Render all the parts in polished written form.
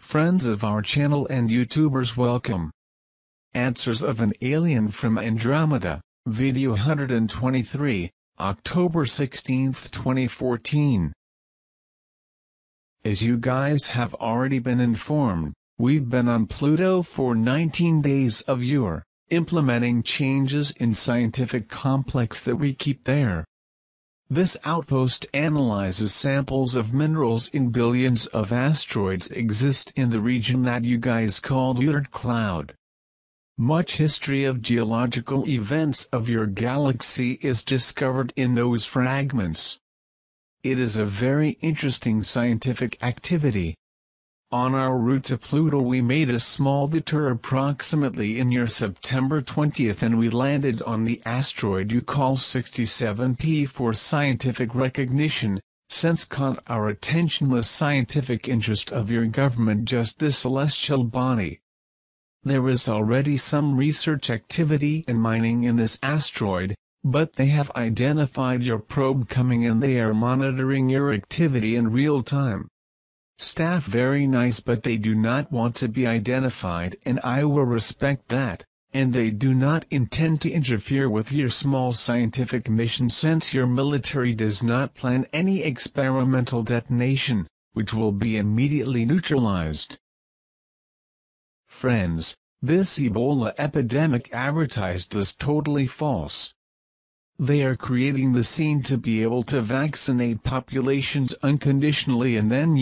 Friends of our channel and YouTubers, welcome. Answers of an Alien from Andromeda, Video 123, October 16, 2014. As you guys have already been informed, we've been on Pluto for 19 days of year, implementing changes in scientific complex that we keep there. This outpost analyzes samples of minerals in billions of asteroids exist in the region that you guys call Oort cloud. Much history of geological events of your galaxy is discovered in those fragments. It is a very interesting scientific activity. On our route to Pluto we made a small detour approximately in year September 20th and we landed on the asteroid you call 67P for scientific recognition, since caught our attention the scientific interest of your government just this celestial body. There is already some research activity and mining in this asteroid, but they have identified your probe coming and they are monitoring your activity in real time. Staff very nice, but they do not want to be identified and I will respect that, and they do not intend to interfere with your small scientific mission since your military does not plan any experimental detonation, which will be immediately neutralized. Friends, this Ebola epidemic advertised is totally false. They are creating the scene to be able to vaccinate populations unconditionally and then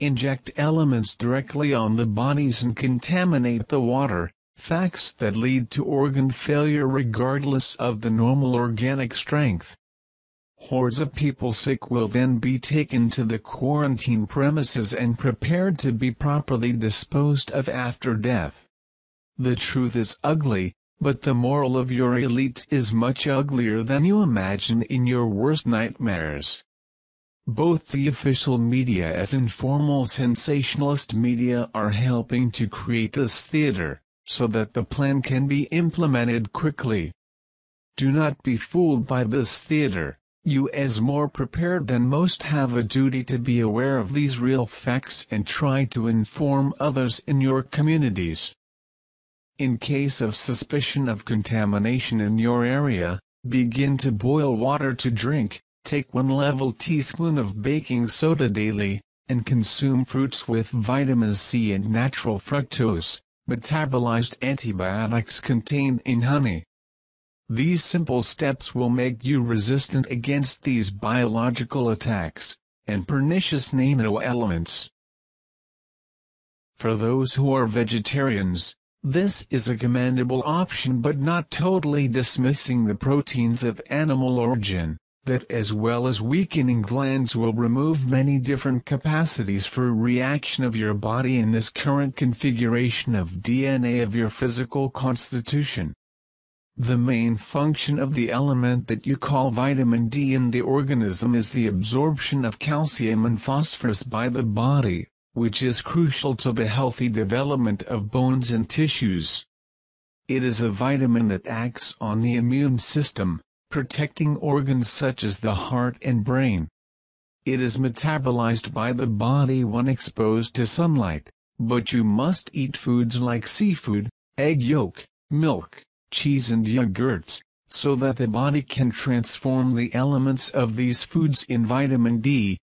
inject elements directly on the bodies and contaminate the water, facts that lead to organ failure regardless of the normal organic strength. Hordes of people sick will then be taken to the quarantine premises and prepared to be properly disposed of after death. The truth is ugly, but the moral of your elites is much uglier than you imagine in your worst nightmares. Both the official media as informal sensationalist media are helping to create this theater, so that the plan can be implemented quickly. Do not be fooled by this theater. You as more prepared than most have a duty to be aware of these real facts and try to inform others in your communities. In case of suspicion of contamination in your area, begin to boil water to drink. Take 1 level teaspoon of baking soda daily, and consume fruits with vitamin C and natural fructose, metabolized antibiotics contained in honey. These simple steps will make you resistant against these biological attacks, and pernicious nano-elements. For those who are vegetarians, this is a commendable option but not totally dismissing the proteins of animal origin. That as well as weakening glands will remove many different capacities for reaction of your body in this current configuration of DNA of your physical constitution. The main function of the element that you call vitamin D in the organism is the absorption of calcium and phosphorus by the body, which is crucial to the healthy development of bones and tissues. It is a vitamin that acts on the immune system, protecting organs such as the heart and brain. It is metabolized by the body when exposed to sunlight, but you must eat foods like seafood, egg yolk, milk, cheese and yogurts, so that the body can transform the elements of these foods in vitamin D.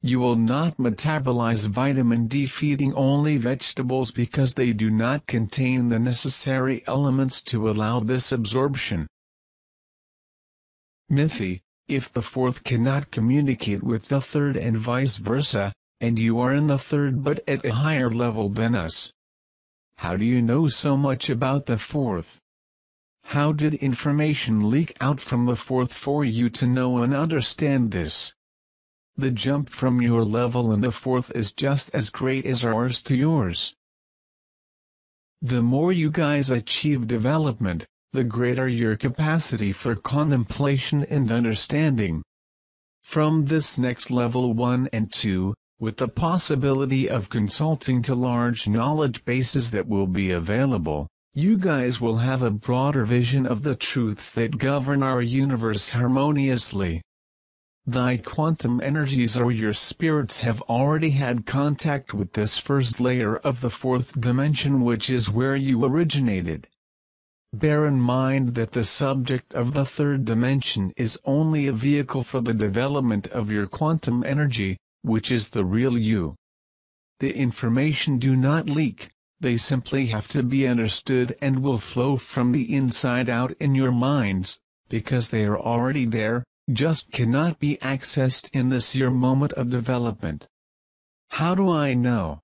You will not metabolize vitamin D feeding only vegetables because they do not contain the necessary elements to allow this absorption. Mythy, if the fourth cannot communicate with the third and vice versa, and you are in the third but at a higher level than us. How do you know so much about the fourth? How did information leak out from the fourth for you to know and understand this? The jump from your level in the fourth is just as great as ours to yours. The more you guys achieve development, the greater your capacity for contemplation and understanding. From this next level 1 and 2, with the possibility of consulting to large knowledge bases that will be available, you guys will have a broader vision of the truths that govern our universe harmoniously. Thy quantum energies or your spirits have already had contact with this first layer of the fourth dimension, which is where you originated. Bear in mind that the subject of the third dimension is only a vehicle for the development of your quantum energy, which is the real you. The information do not leak, they simply have to be understood and will flow from the inside out in your minds, because they are already there, just cannot be accessed in this your moment of development. How do I know?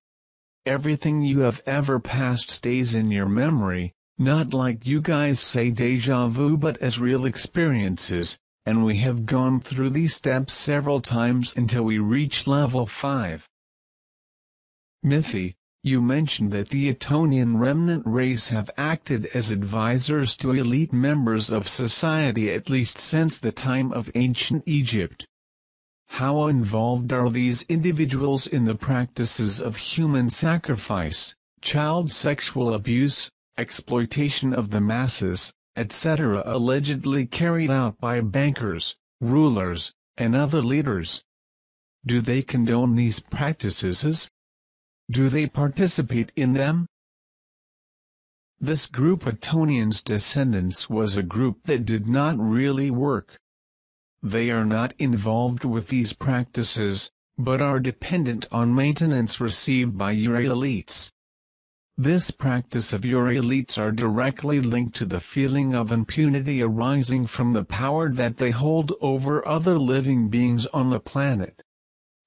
Everything you have ever passed stays in your memory, not like you guys say déjà vu, but as real experiences, and we have gone through these steps several times until we reach level 5. Mithy, you mentioned that the Etonian remnant race have acted as advisors to elite members of society at least since the time of ancient Egypt. How involved are these individuals in the practices of human sacrifice, child sexual abuse, exploitation of the masses, etc., allegedly carried out by bankers, rulers, and other leaders? Do they condone these practices? Do they participate in them? This group Etonians' descendants was a group that did not really work. They are not involved with these practices, but are dependent on maintenance received by your elites. This practice of your elites are directly linked to the feeling of impunity arising from the power that they hold over other living beings on the planet.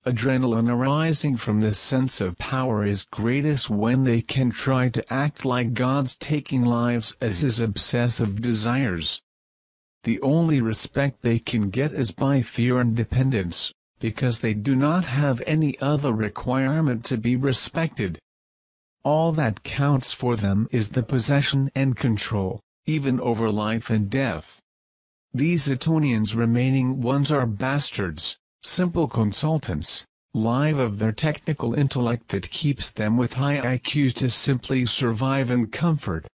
Adrenaline arising from this sense of power is greatest when they can try to act like gods, taking lives as his obsessive desires. The only respect they can get is by fear and dependence, because they do not have any other requirement to be respected. All that counts for them is the possession and control, even over life and death. These Etonians remaining ones are bastards, simple consultants, live of their technical intellect that keeps them with high IQ to simply survive and comfort.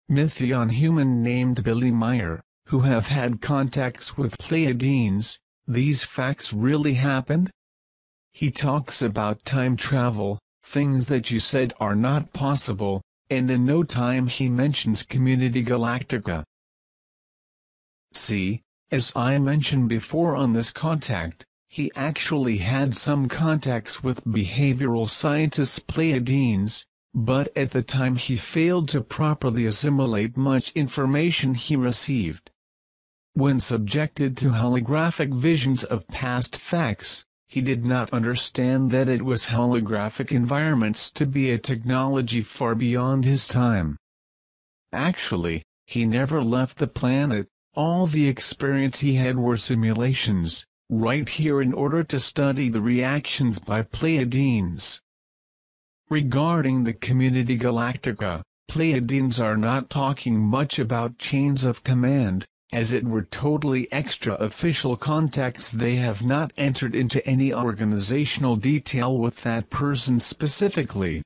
Mythion human named Billy Meyer, who have had contacts with Pleiadians, these facts really happened? He talks about time travel, things that you said are not possible, and in no time he mentions Community Galactica. See, as I mentioned before on this contact, he actually had some contacts with behavioral scientists Pleiadians, but at the time he failed to properly assimilate much information he received. When subjected to holographic visions of past facts, he did not understand that it was holographic environments to be a technology far beyond his time. Actually, he never left the planet. All the experience he had were simulations, right here in order to study the reactions by Pleiadians. Regarding the Community Galactica, Pleiadians are not talking much about chains of command, as it were totally extra-official contacts. They have not entered into any organizational detail with that person specifically.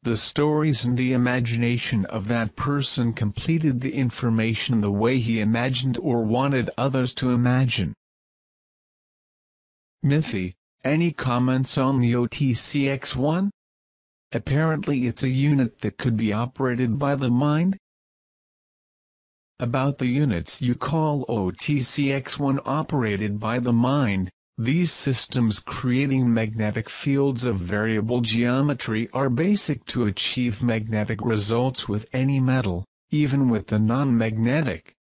The stories and the imagination of that person completed the information the way he imagined or wanted others to imagine. Mythy, any comments on the OTCX-1? Apparently it's a unit that could be operated by the mind. About the units you call OTCX-1 operated by the mind, these systems creating magnetic fields of variable geometry are basic to achieve magnetic results with any metal, even with the non-magnetic.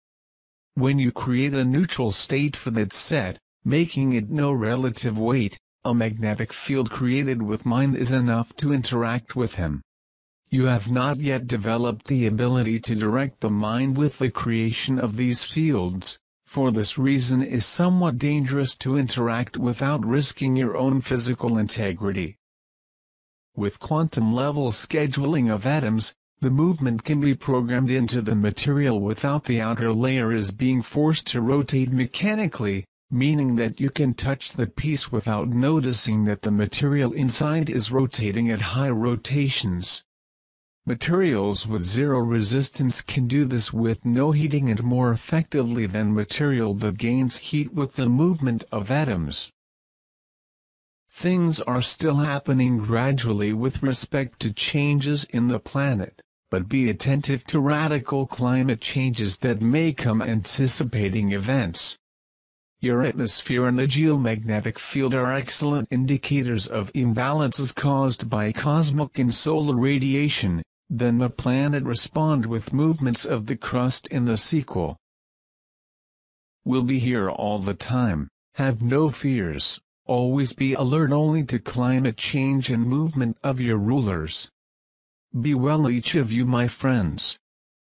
When you create a neutral state for that set, making it no relative weight, a magnetic field created with mind is enough to interact with him. You have not yet developed the ability to direct the mind with the creation of these fields. For this reason it is somewhat dangerous to interact without risking your own physical integrity. With quantum-level scheduling of atoms, the movement can be programmed into the material without the outer layer is being forced to rotate mechanically, meaning that you can touch the piece without noticing that the material inside is rotating at high rotations. Materials with zero resistance can do this with no heating and more effectively than material that gains heat with the movement of atoms. Things are still happening gradually with respect to changes in the planet, but be attentive to radical climate changes that may come. Anticipating events. Your atmosphere and the geomagnetic field are excellent indicators of imbalances caused by cosmic and solar radiation. Then the planet respond with movements of the crust in the sequel. Will be here all the time, have no fears, always be alert only to climate change and movement of your rulers. Be well each of you, my friends.